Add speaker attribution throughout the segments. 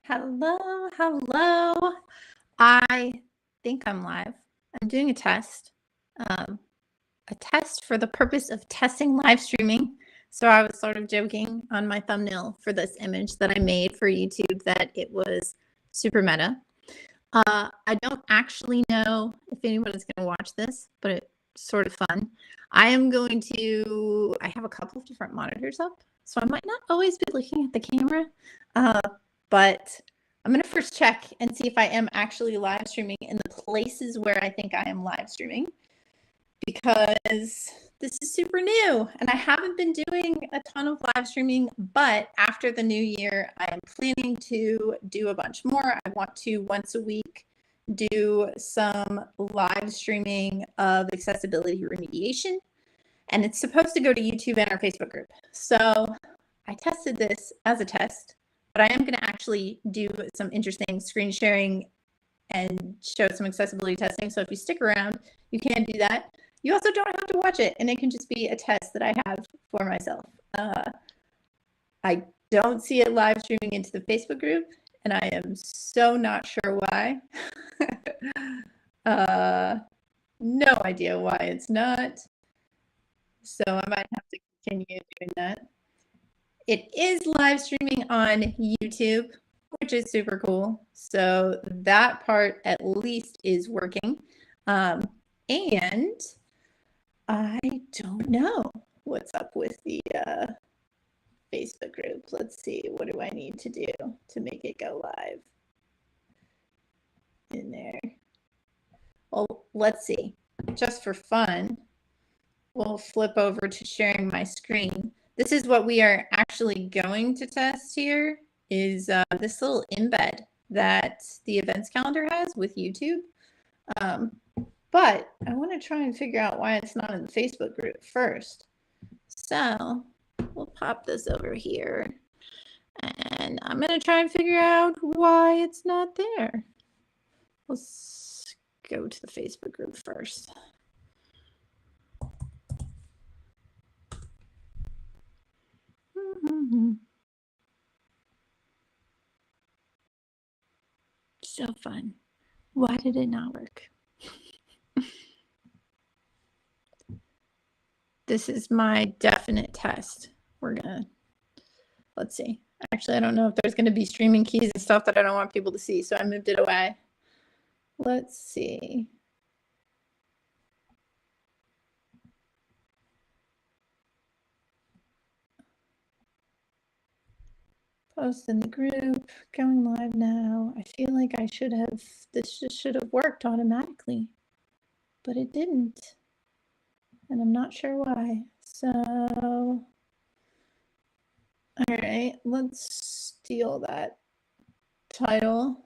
Speaker 1: Hello, hello. I think I'm live. I'm doing um, a test for the purpose of testing live streaming. So I was sort of joking on my thumbnail for this image that I made for YouTube that it was super meta. I don't actually know if anybody's going to watch this, but it's sort of fun. I have a couple of different monitors up, so I might not always be looking at the camera, but I'm going to first check and see if I am actually live streaming in the places where I think I am live streaming, because this is super new and I haven't been doing a ton of live streaming, but after the new year, I am planning to do a bunch more. I want to once a week do some live streaming of accessibility remediation, and it's supposed to go to YouTube and our Facebook group. So I tested this as a test, but I am going to actually do some interesting screen sharing and show some accessibility testing. So if you stick around, you can do that. You also don't have to watch it, and it can just be a test that I have for myself. I don't see it live streaming into the Facebook group, and I am so not sure why. No idea why it's not. So I might have to continue doing that. It is live streaming on YouTube, which is super cool. So that part at least is working. And I don't know what's up with the Facebook group. Let's see, what do I need to do to make it go live in there? Well, let's see. Just for fun, we'll flip over to sharing my screen. This is what we are actually going to test here, is this little embed that the events calendar has with YouTube. But I want to try and figure out why it's not in the Facebook group first. So we'll pop this over here, and I'm going to try and figure out why it's not there. Let's go to the Facebook group first. So fun. Why did it not work? This is my definite test. Let's see. Actually, I don't know if there's going to be streaming keys and stuff that I don't want people to see, so I moved it away. Let's see. Post in the group, going live now. I feel like this just should have worked automatically, but it didn't. And I'm not sure why. So, all right, let's steal that title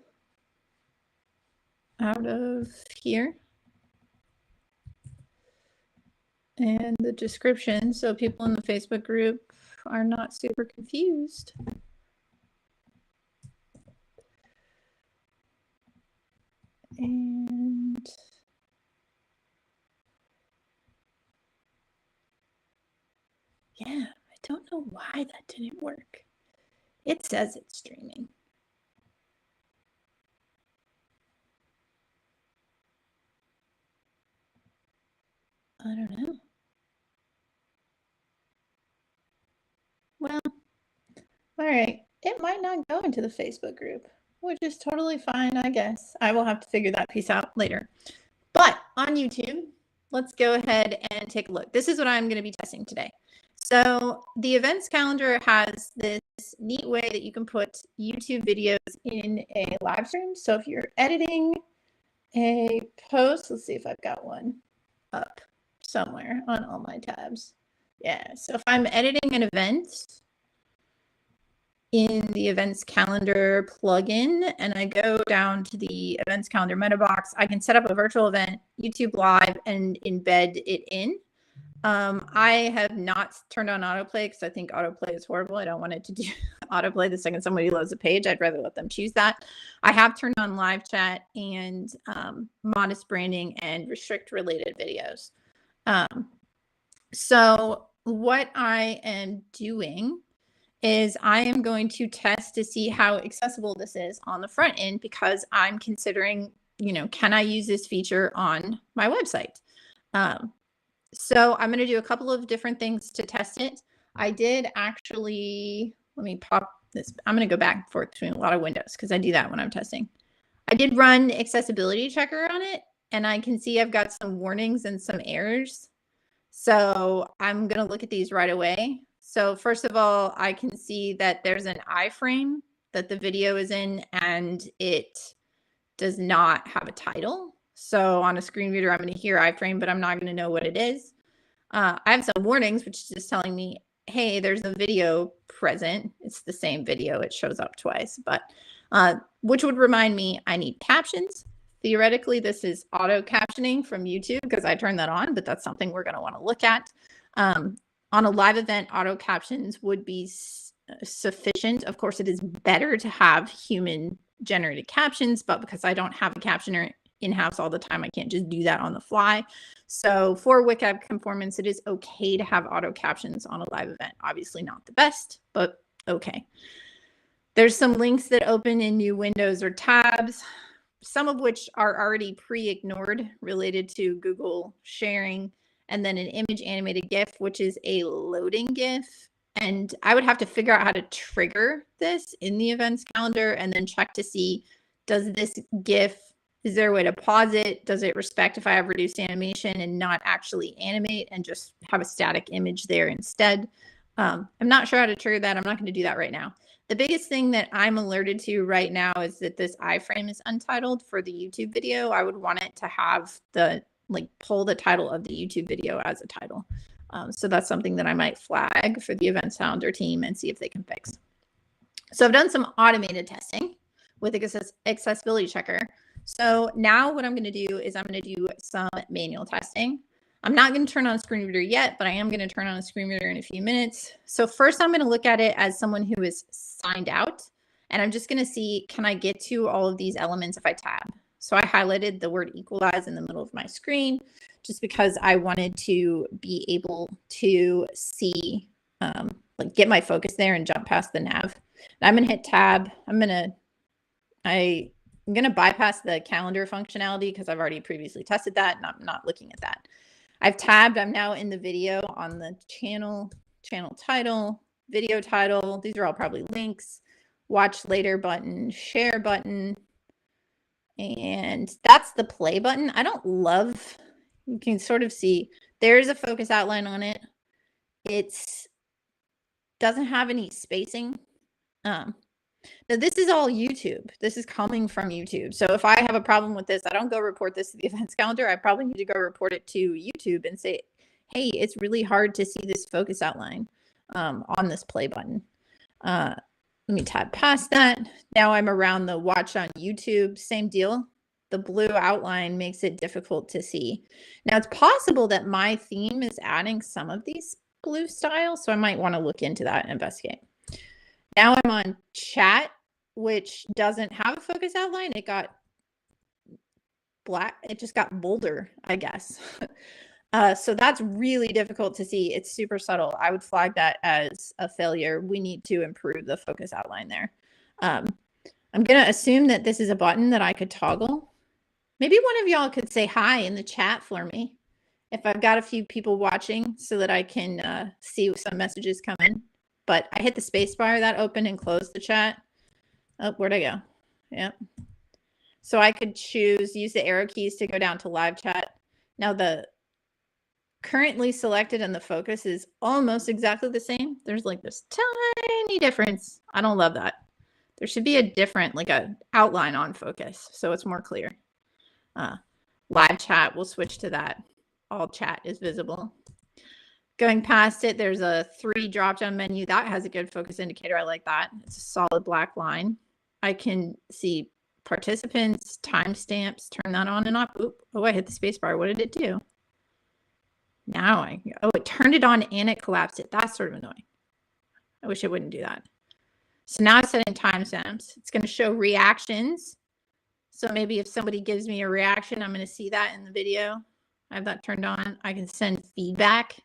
Speaker 1: out of here. And the description, so people in the Facebook group are not super confused. And yeah, I don't know why that didn't work. It says it's streaming. I don't know. Well, all right. It might not go into the Facebook group, which is totally fine, I guess. I will have to figure that piece out later. But on YouTube, let's go ahead and take a look. This is what I'm going to be testing today. So the events calendar has this neat way that you can put YouTube videos in a live stream. So if you're editing a post, let's see if I've got one up somewhere on all my tabs. Yeah, so if I'm editing an event in the events calendar plugin and I go down to the events calendar meta box, I can set up a virtual event, YouTube Live, and embed it in. I have not turned on autoplay because I think autoplay is horrible. I don't want it to do autoplay the second somebody loads a page. I'd rather let them choose that. I have turned on live chat and modest branding and restrict related videos. So what I am doing is I am going to test to see how accessible this is on the front end, because I'm considering, can I use this feature on my website? So I'm going to do a couple of different things to test it. I did actually, let me pop this. I'm going to go back and forth between a lot of windows because I do that when I'm testing. I did run accessibility checker on it, and I can see I've got some warnings and some errors. So I'm going to look at these right away. So first of all, I can see that there's an iframe that the video is in, and it does not have a title. So on a screen reader, I'm going to hear iframe, but I'm not going to know what it is. I have some warnings, which is just telling me, hey, there's a video present. It's the same video. It shows up twice, but which would remind me I need captions. Theoretically, this is auto captioning from YouTube because I turned that on, but that's something we're going to want to look at. On a live event, auto captions would be sufficient. Of course, it is better to have human generated captions, but because I don't have a captioner in-house all the time, I can't just do that on the fly. So for WCAG conformance, it is okay to have auto captions on a live event. Obviously not the best, but okay. There's some links that open in new windows or tabs, some of which are already pre-ignored related to Google sharing, and then an image animated GIF, which is a loading GIF. And I would have to figure out how to trigger this in the events calendar and then check to see, does this GIF, is there a way to pause it? Does it respect if I have reduced animation and not actually animate and just have a static image there instead? I'm not sure how to trigger that. I'm not going to do that right now. The biggest thing that I'm alerted to right now is that this iframe is untitled for the YouTube video. I would want it to have the, pull the title of the YouTube video as a title. So that's something that I might flag for the events calendar team and see if they can fix. So I've done some automated testing with accessibility checker. So now what I'm going to do is I'm going to do some manual testing. I'm not going to turn on a screen reader yet, but I am going to turn on a screen reader in a few minutes. So first I'm going to look at it as someone who is signed out, and I'm just going to see, can I get to all of these elements if I tab? So I highlighted the word equalize in the middle of my screen just because I wanted to be able to see, get my focus there and jump past the nav. And I'm going to hit tab. I'm going to bypass the calendar functionality because I've already previously tested that and I'm not looking at that. I've tabbed. I'm now in the video on the channel title, video title. These are all probably links, watch later button, share button. And that's the play button. I don't love, you can sort of see there's a focus outline on it. It's doesn't have any spacing. Now this is all YouTube. This is coming from YouTube. So if I have a problem with this, I don't go report this to the events calendar. I probably need to go report it to YouTube and say, hey, it's really hard to see this focus outline on this play button. Let me tab past that. Now I'm around the watch on YouTube. Same deal. The blue outline makes it difficult to see. Now it's possible that my theme is adding some of these blue styles, so I might want to look into that and investigate. Now I'm on chat, which doesn't have a focus outline. It got black. It just got bolder, I guess. So that's really difficult to see. It's super subtle. I would flag that as a failure. We need to improve the focus outline there. I'm going to assume that this is a button that I could toggle. Maybe one of y'all could say hi in the chat for me if I've got a few people watching so that I can see some messages come in. But I hit the space bar, that opened and closed the chat. Oh, where'd I go? Yep. So I could use the arrow keys to go down to live chat. Now the currently selected and the focus is almost exactly the same. There's like this tiny difference. I don't love that. There should be a different, like a outline on focus so it's more clear. Live chat, we'll switch to that. All chat is visible. Going past it, there's a 3 drop-down menu. That has a good focus indicator. I like that. It's a solid black line. I can see participants, timestamps, turn that on and off. Oop, oh, I hit the space bar. What did it do? Now it turned it on and it collapsed it. That's sort of annoying. I wish it wouldn't do that. So now I set in timestamps. It's going to show reactions. So maybe if somebody gives me a reaction, I'm going to see that in the video. I have that turned on. I can send feedback.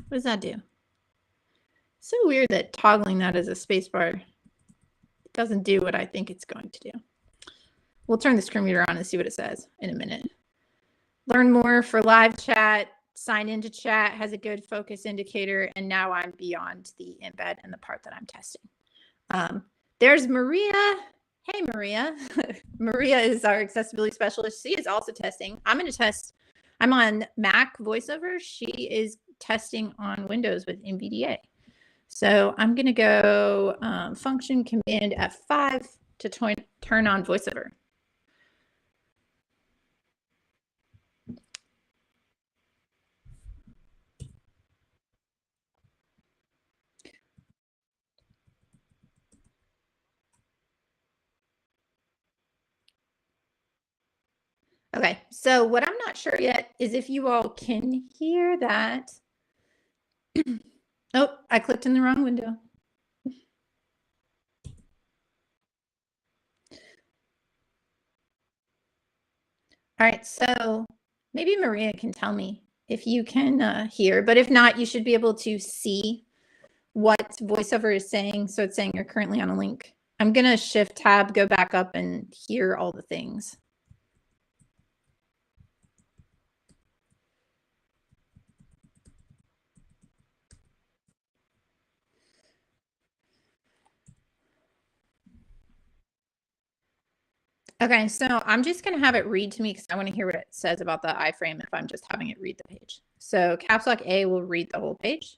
Speaker 1: What does that do? So weird that toggling that as a spacebar doesn't do what I think it's going to do. We'll turn the screen reader on and see what it says in a minute. Learn more for live chat. Sign into chat has a good focus indicator. And now I'm beyond the embed and the part that I'm testing. There's Maria. Hey, Maria. Maria is our accessibility specialist. She is also testing. I'm going to test. I'm on Mac VoiceOver. She is testing on Windows with NVDA. So I'm going to go function command F5 to turn on VoiceOver. Okay, so what I'm not sure yet is if you all can hear that. Oh, I clicked in the wrong window. All right, so maybe Maria can tell me if you can hear, but if not, you should be able to see what VoiceOver is saying. So it's saying you're currently on a link. I'm going to shift tab, go back up and hear all the things. Okay, so I'm just going to have it read to me because I want to hear what it says about the iframe if I'm just having it read the page. So caps lock A will read the whole page.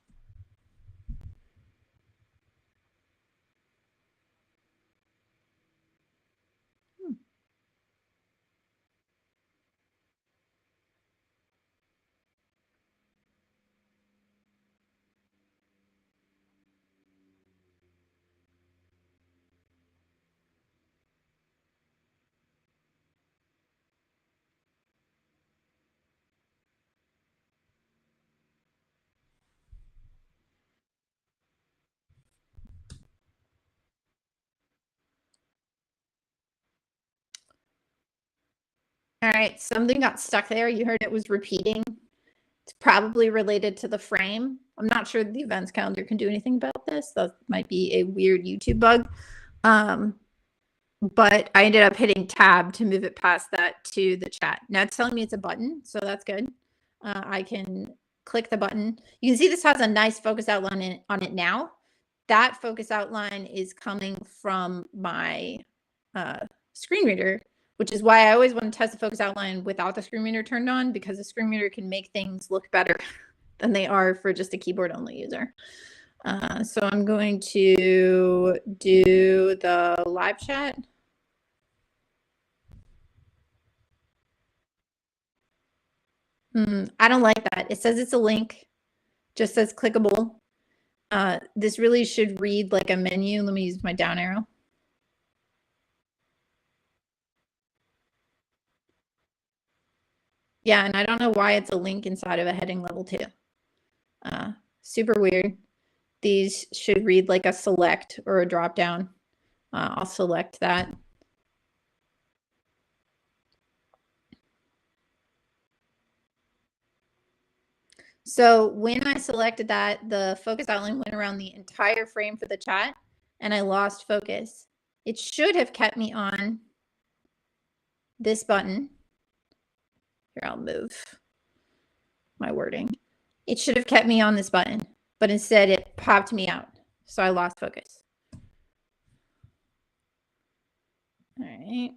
Speaker 1: All right, something got stuck there. You heard it was repeating. It's probably related to the frame. I'm not sure the events calendar can do anything about this. That might be a weird YouTube bug. But I ended up hitting tab to move it past that to the chat. Now it's telling me it's a button, so that's good. I can click the button. You can see this has a nice focus outline on it now. That focus outline is coming from my screen reader, which is why I always want to test the focus outline without the screen reader turned on, because the screen reader can make things look better than they are for just a keyboard only user. So I'm going to do the live chat. I don't like that. It says it's a link, just says clickable. This really should read like a menu. Let me use my down arrow. Yeah, and I don't know why it's a link inside of a heading level 2. Super weird. These should read like a select or a drop down. I'll select that. So when I selected that, the focus outline went around the entire frame for the chat and I lost focus. It should have kept me on this button. Here, I'll move my wording. It should have kept me on this button, but instead it popped me out. So I lost focus. All right.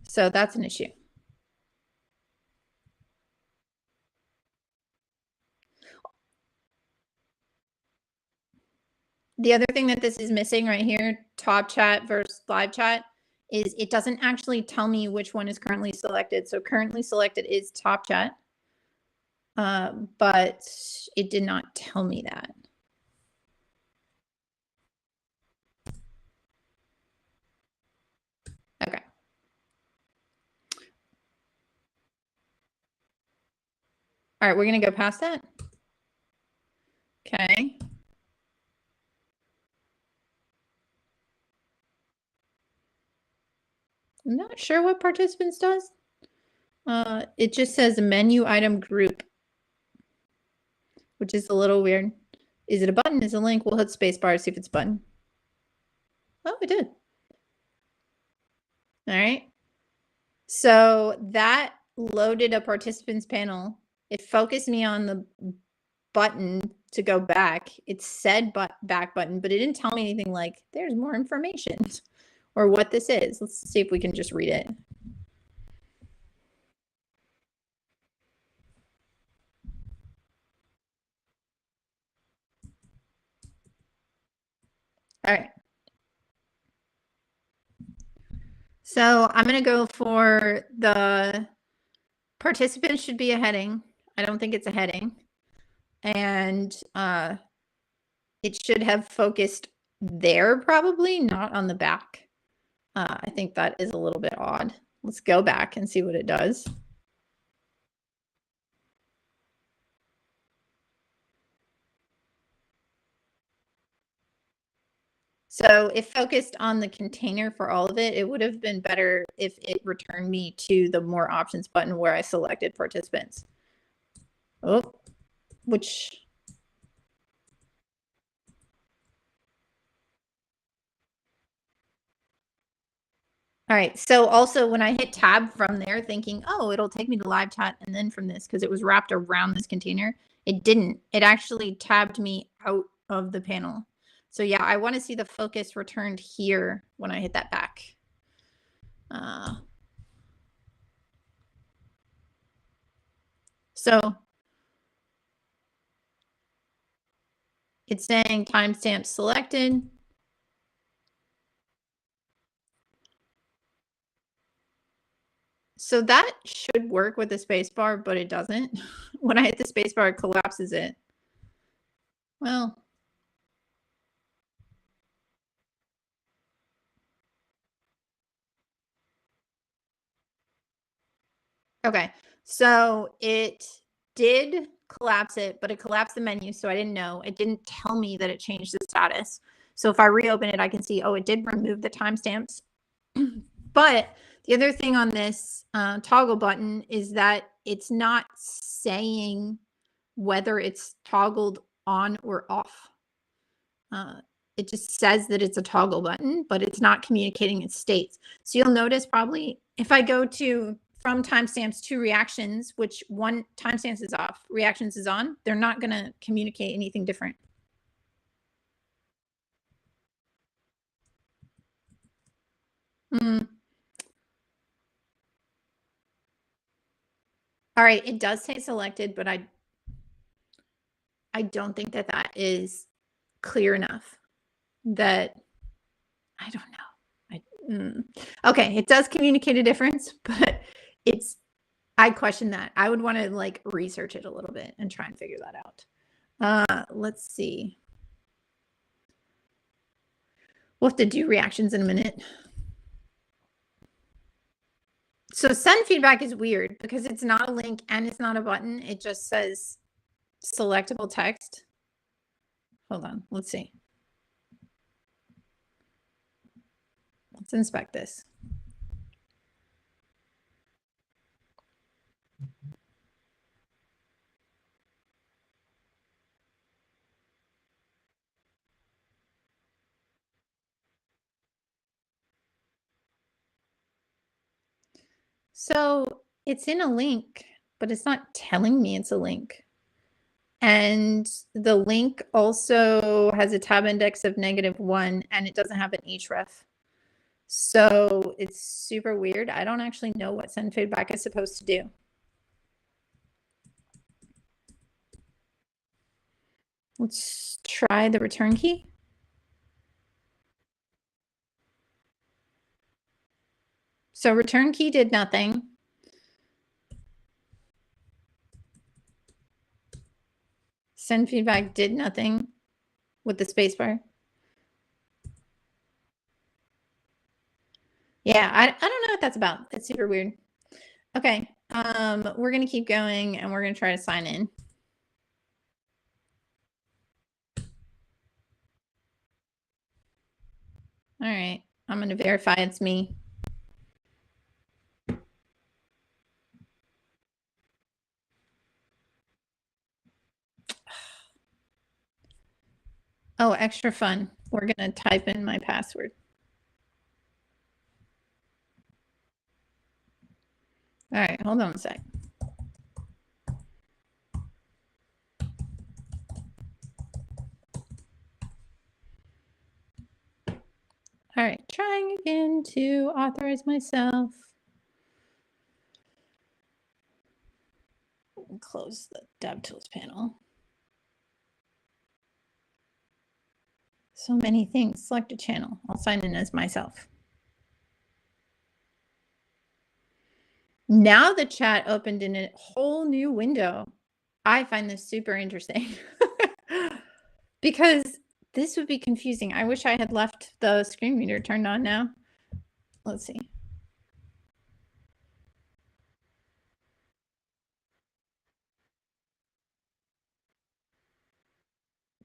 Speaker 1: So that's an issue. The other thing that this is missing right here, top chat versus live chat, is it doesn't actually tell me which one is currently selected. So currently selected is top chat, but it did not tell me that. Okay. All right, we're going to go past that. Okay. I'm not sure what participants does. It just says menu item group, which is a little weird. Is it a button? Is it a link? We'll hit spacebar to see if it's a button. Oh, it did. All right. So that loaded a participants panel. It focused me on the button to go back. It said back button, but it didn't tell me anything like there's more information or what this is. Let's see if we can just read it. All right. So I'm going to go for the participants should be a heading. I don't think it's a heading. And it should have focused there probably, not on the back. I think that is a little bit odd. Let's go back and see what it does. So it focused on the container for all of it. It would have been better if it returned me to the more options button where I selected participants. Oh, which... All right. So also when I hit tab from there thinking, oh, it'll take me to live chat and then from this, because it was wrapped around this container, it didn't. It actually tabbed me out of the panel. So yeah, I want to see the focus returned here when I hit that back. So it's saying timestamp selected. So that should work with the spacebar, but it doesn't. When I hit the spacebar, it collapses it. Well, okay. So it did collapse it, but it collapsed the menu, so I didn't know. It didn't tell me that it changed the status. So if I reopen it, I can see, oh, it did remove the timestamps. But the other thing on this toggle button is that it's not saying whether it's toggled on or off. It just says that it's a toggle button, but it's not communicating its states. So you'll notice probably if I go to from timestamps to reactions, which one timestamps is off, reactions is on, they're not going to communicate anything different. All right, it does say selected, but I don't think that that is clear enough. That I don't know. Okay, it does communicate a difference, but I question that. I would want to like research it a little bit and try and figure that out. Let's see. We'll have to do reactions in a minute. So send feedback is weird because it's not a link and it's not a button. It just says selectable text. Hold on. Let's see. Let's inspect this. So it's in a link, but it's not telling me it's a link. And the link also has a tab index of -1 and it doesn't have an href. So it's super weird. I don't actually know what send feedback is supposed to do. Let's try the return key. So return key did nothing. Send feedback did nothing with the spacebar. Yeah, I don't know what that's about. It's super weird. Okay, we're gonna keep going and we're gonna try to sign in. All right, I'm gonna verify it's me. Oh, extra fun. We're going to type in my password. All right, hold on a sec. All right, trying again to authorize myself. Close the DevTools panel. So many things. Select a channel. I'll sign in as myself. Now the chat opened in a whole new window. I find this super interesting because this would be confusing. I wish I had left the screen reader turned on now. Let's see.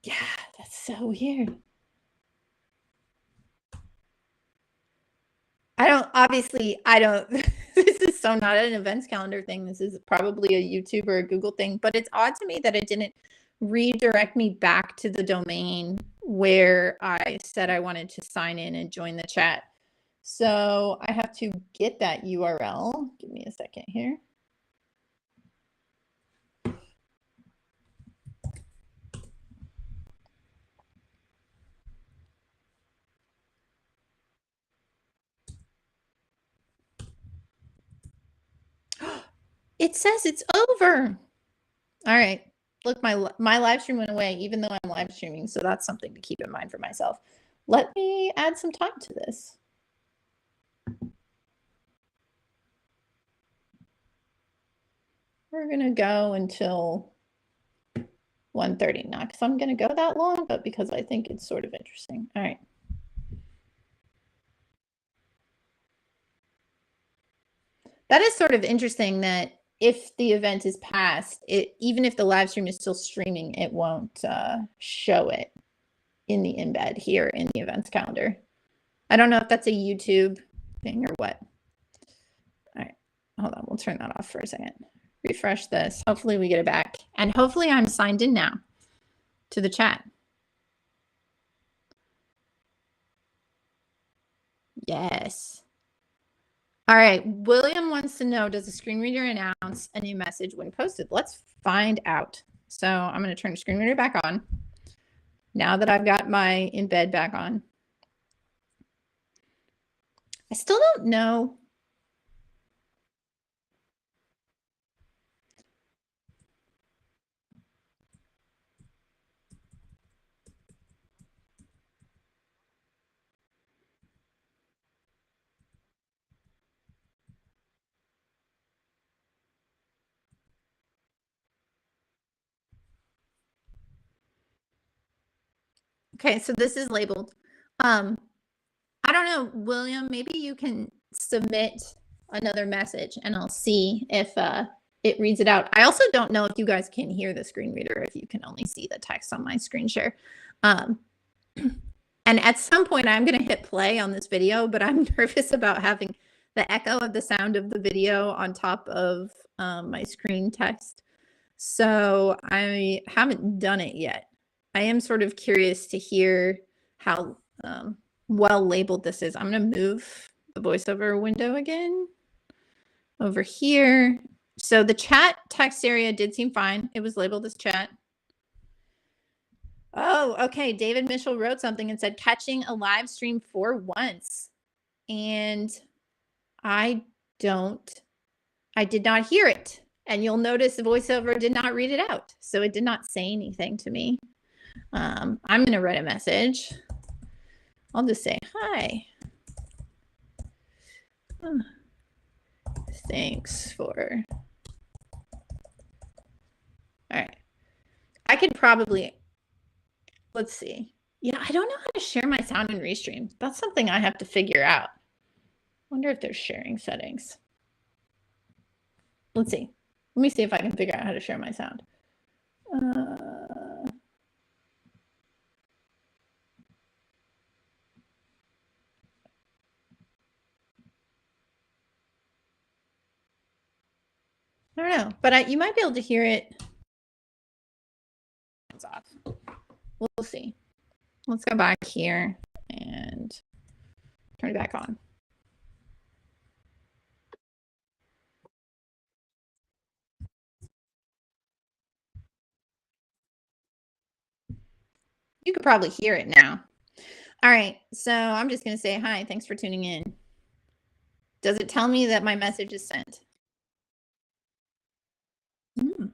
Speaker 1: Yeah, that's so weird. I don't, this is so not an events calendar thing. This is probably a YouTube or a Google thing, but it's odd to me that it didn't redirect me back to the domain where I said I wanted to sign in and join the chat. So I have to get that URL. Give me a second here. It says it's over. All right. Look, my live stream went away, even though I'm live streaming. So that's something to keep in mind for myself. Let me add some time to this. We're going to go until 1:30, not because I'm going to go that long, but because I think it's sort of interesting. All right. That is sort of interesting that if the event is past, even if the live stream is still streaming, it won't show it in the embed here in the events calendar. I don't know if that's a YouTube thing or what. All right, hold on. We'll turn that off for a second. Refresh this. Hopefully we get it back. And hopefully I'm signed in now to the chat. Yes. All right. William wants to know, does the screen reader announce a new message when posted? Let's find out. So I'm going to turn the screen reader back on. Now that I've got my embed back on. I still don't know. Okay, so this is labeled. I don't know, William, maybe you can submit another message and I'll see if it reads it out. I also don't know if you guys can hear the screen reader, if you can only see the text on my screen share. And at some point I'm going to hit play on this video, but I'm nervous about having the echo of the sound of the video on top of my screen text. So I haven't done it yet. I am sort of curious to hear how well labeled this is. I'm going to move the voiceover window again over here. So the chat text area did seem fine. It was labeled as chat. Oh, okay. David Mitchell wrote something and said, catching a live stream for once. And I did not hear it. And you'll notice the voiceover did not read it out. So it did not say anything to me. I'm going to write a message. I'll just say, hi. Thanks for. All right. I could probably, let's see. Yeah, I don't know how to share my sound in Restream. That's something I have to figure out. Wonder if there's sharing settings. Let's see. Let me see if I can figure out how to share my sound. I don't know, but you might be able to hear it. It's off. We'll see. let's go back here and turn it back on. You could probably hear it now. All right, so I'm just going to say hi. Thanks for tuning in. Does it tell me that my message is sent? Mm.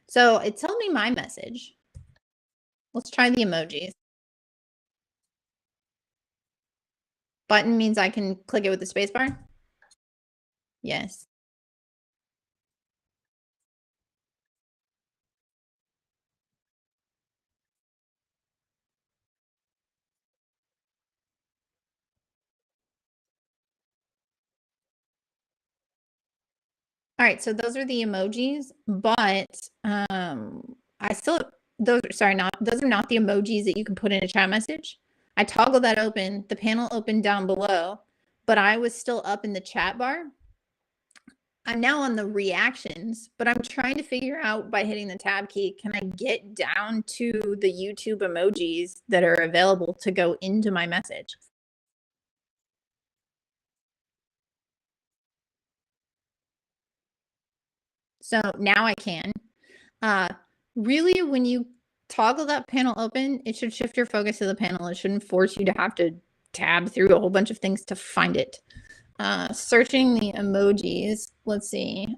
Speaker 1: So it told me my message. Let's try the emojis. Button means I can click it with the space bar? Yes. All right, so those are the emojis, but I still those are sorry, not those are not the emojis that you can put in a chat message. I toggled that open, the panel opened down below, but I was still up in the chat bar. I'm now on the reactions, but I'm trying to figure out by hitting the tab key, can I get down to the YouTube emojis that are available to go into my message? So now I can. Uh, really, when you toggle that panel open, it should shift your focus to the panel. It shouldn't force you to have to tab through a whole bunch of things to find it. Searching the emojis. Let's see.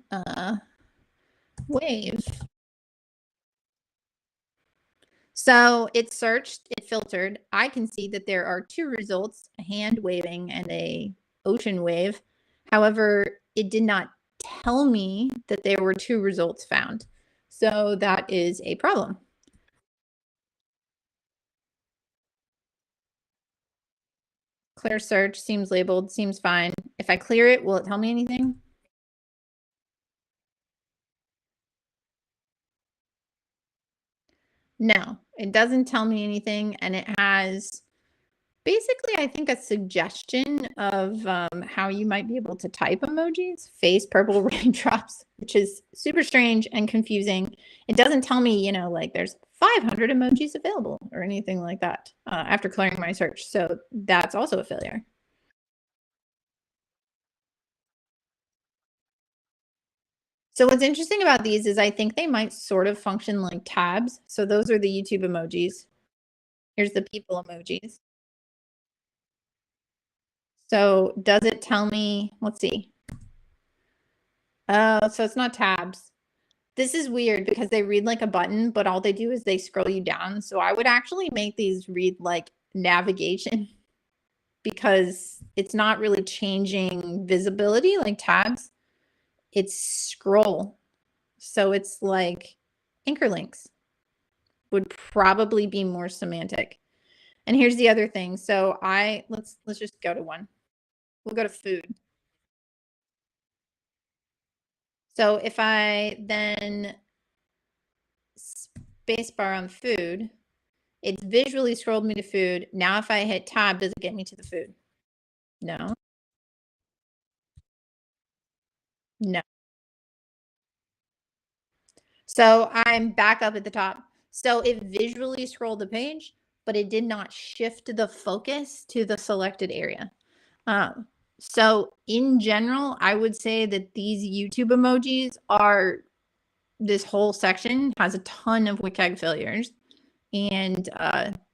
Speaker 1: Wave. So it searched, it filtered. I can see that there are two results, a hand waving and a ocean wave. However, it did not tell me that there were two results found. So that is a problem. Clear search seems labeled, seems fine. If I clear it, will it tell me anything? No, it doesn't tell me anything. And it has basically, I think, a suggestion of how you might be able to type emojis, face purple raindrops, which is super strange and confusing. It doesn't tell me, you know, like there's 500 emojis available or anything like that after clearing my search. So that's also a failure. So what's interesting about these is I think they might sort of function like tabs. So those are the YouTube emojis. Here's the people emojis. So does it tell me, let's see. So it's not tabs. This is weird because they read like a button, but all they do is they scroll you down. So I would actually make these read like navigation because it's not really changing visibility like tabs. It's scroll. So it's like anchor links would probably be more semantic. And here's the other thing. So let's just go to one. We'll go to food. So if I then spacebar on food, it's visually scrolled me to food. Now if I hit tab, does it get me to the food? No. No. So I'm back up at the top. So it visually scrolled the page, but it did not shift the focus to the selected area. So in general, I would say that these YouTube emojis are this whole section has a ton of WCAG failures and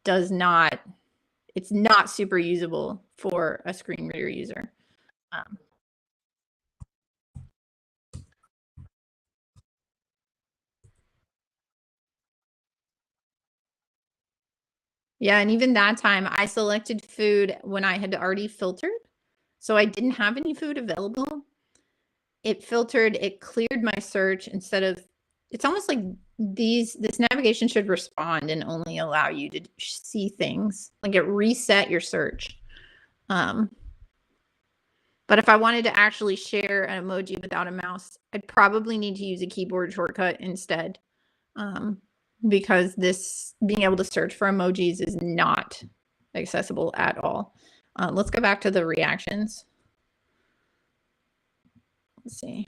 Speaker 1: does not, it's not super usable for a screen reader user. Um, yeah, and even that time I selected food when I had already filtered. So I didn't have any food available. It filtered, it cleared my search instead of, it's almost like this navigation should respond and only allow you to see things. Like it reset your search. But if I wanted to actually share an emoji without a mouse, I'd probably need to use a keyboard shortcut instead. Because this being able to search for emojis is not accessible at all. Let's go back to the reactions. Let's see.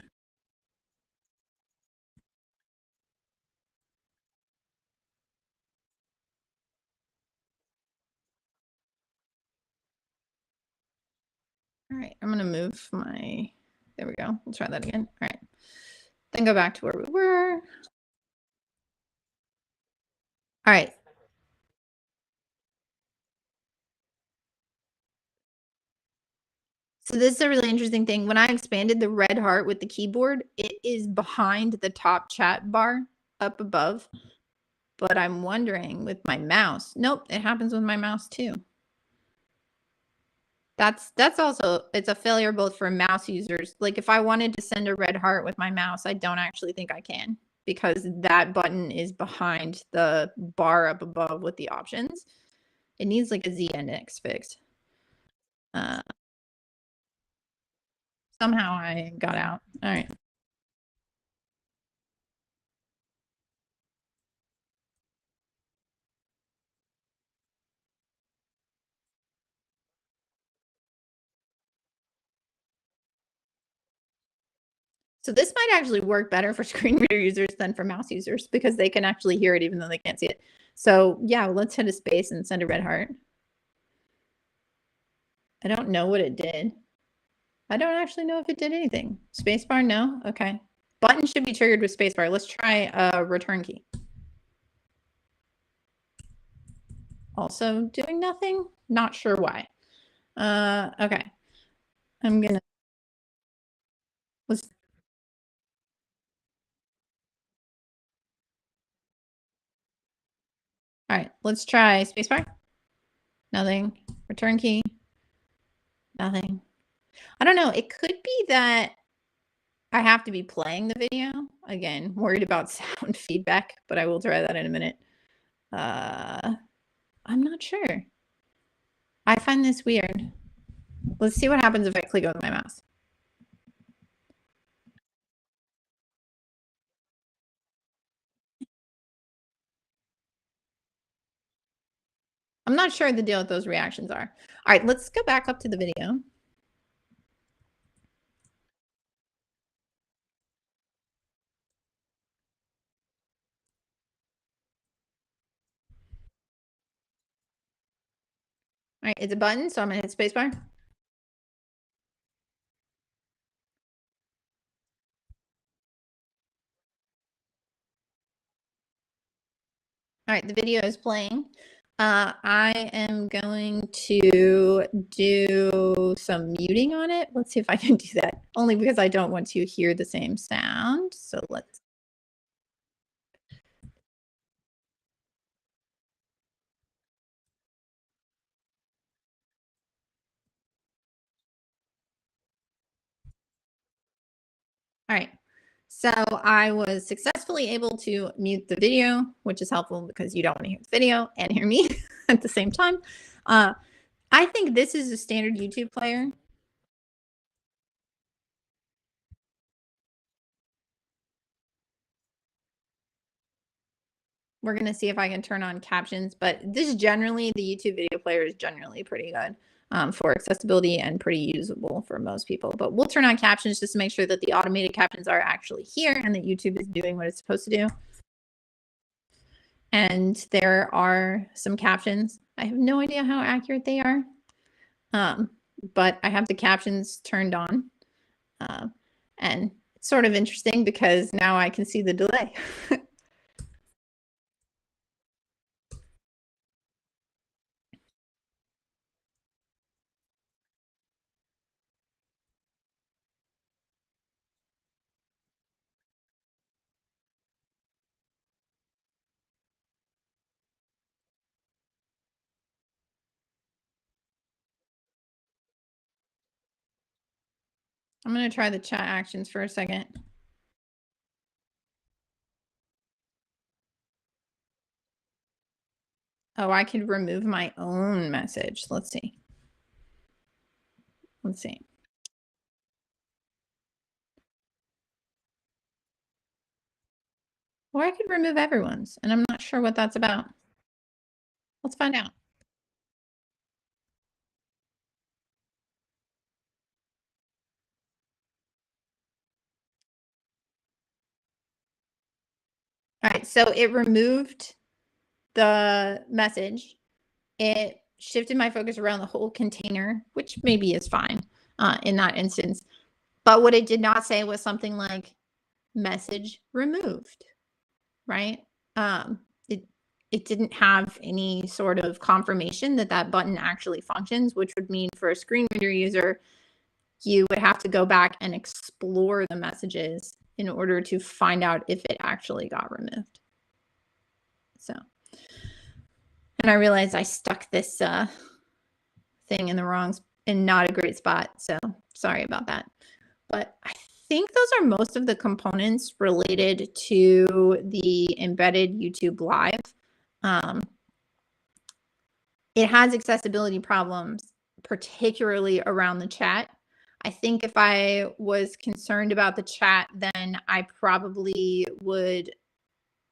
Speaker 1: All right, I'm going to move my, there we go. We'll try that again. All right. Then go back to where we were. All right. So this is a really interesting thing. When I expanded the red heart with the keyboard, it is behind the top chat bar up above. But I'm wondering with my mouse. Nope, it happens with my mouse too. That's also, it's a failure both for mouse users. Like if I wanted to send a red heart with my mouse, I don't actually think I can because that button is behind the bar up above with the options. It needs like a Z-index fixed. Somehow I got out. All right. So this might actually work better for screen reader users than for mouse users because they can actually hear it even though they can't see it. So yeah, let's hit a space and send a red heart. I don't know what it did. I don't actually know if it did anything. Spacebar, no? Okay. Button should be triggered with spacebar. Let's try a return key. Also doing nothing? Not sure why. Okay. I'm gonna, let's, all right, let's try spacebar. Nothing. Return key. Nothing. I don't know. It could be that I have to be playing the video. Again, worried about sound feedback, but I will try that in a minute. I'm not sure. I find this weird. Let's see what happens if I click with my mouse. I'm not sure the deal with those reactions are. All right, let's go back up to the video. All right, it's a button, so I'm gonna hit spacebar. All right, the video is playing. I am going to do some muting on it. Let's see if I can do that, only because I don't want to hear the same sound. So let's. All right. So I was successfully able to mute the video, which is helpful because you don't want to hear the video and hear me at the same time. I think this is a standard YouTube player. We're going to see if I can turn on captions, but this generally, the YouTube video player is generally pretty good for accessibility and pretty usable for most people. But we'll turn on captions just to make sure that the automated captions are actually here and that YouTube is doing what it's supposed to do. And there are some captions. I have no idea how accurate they are, but I have the captions turned on. And it's sort of interesting because now I can see the delay. I'm going to try the chat actions for a second. Oh, I could remove my own message. Let's see. Let's see. Or I could remove everyone's, and I'm not sure what that's about. Let's find out. All right, so it removed the message. It shifted my focus around the whole container, which maybe is fine. in that instance. But what it did not say was something like message removed, right? It didn't have any sort of confirmation that that button actually functions, which would mean for a screen reader user, you would have to go back and explore the messages in order to find out if it actually got removed. So, and I realized I stuck this thing in the wrong, in not a great spot. So sorry about that. But I think those are most of the components related to the embedded YouTube Live. It has accessibility problems, particularly around the chat. I think if I was concerned about the chat, then I probably would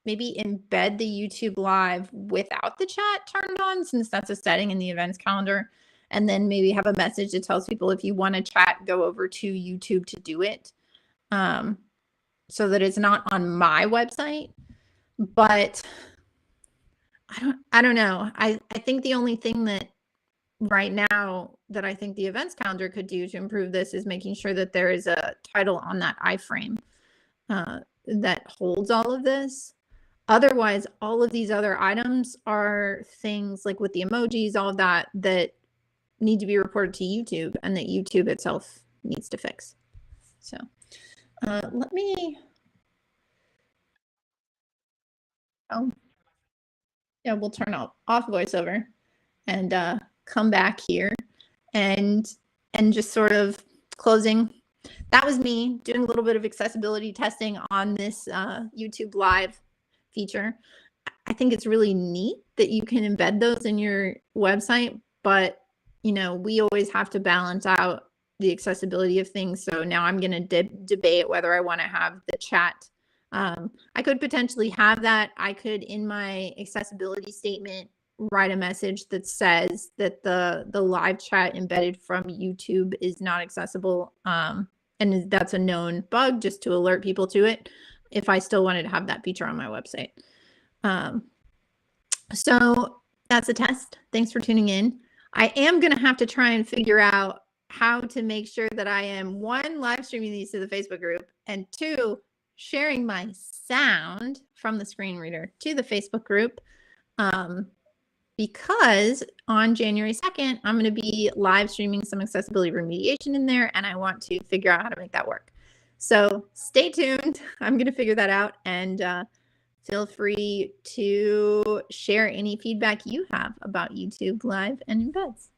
Speaker 1: maybe embed the YouTube Live without the chat turned on, since that's a setting in the events calendar. And then maybe have a message that tells people if you want to chat, go over to YouTube to do it. So that it's not on my website. But I don't know. I think the only thing that right now that I think the events calendar could do to improve this is making sure that there is a title on that iframe that holds all of this. Otherwise, all of these other items are things like with the emojis, all of that, that need to be reported to YouTube and that YouTube itself needs to fix. So let me, yeah, we'll turn off voiceover and come back here and just sort of closing. That was me doing a little bit of accessibility testing on this YouTube Live feature. I think it's really neat that you can embed those in your website, but we always have to balance out the accessibility of things. So now I'm going to debate whether I want to have the chat. I could potentially have that. I could, in my accessibility statement, write a message that says that the live chat embedded from YouTube is not accessible. And that's a known bug, just to alert people to it, if I still wanted to have that feature on my website. So that's a test. Thanks for tuning in. I am going to have to try and figure out how to make sure that I am, one, live streaming these to the Facebook group, and two, sharing my sound from the screen reader to the Facebook group. Because on January 2nd, I'm going to be live streaming some accessibility remediation in there, and I want to figure out how to make that work. So stay tuned. I'm going to figure that out, and feel free to share any feedback you have about YouTube Live and embeds.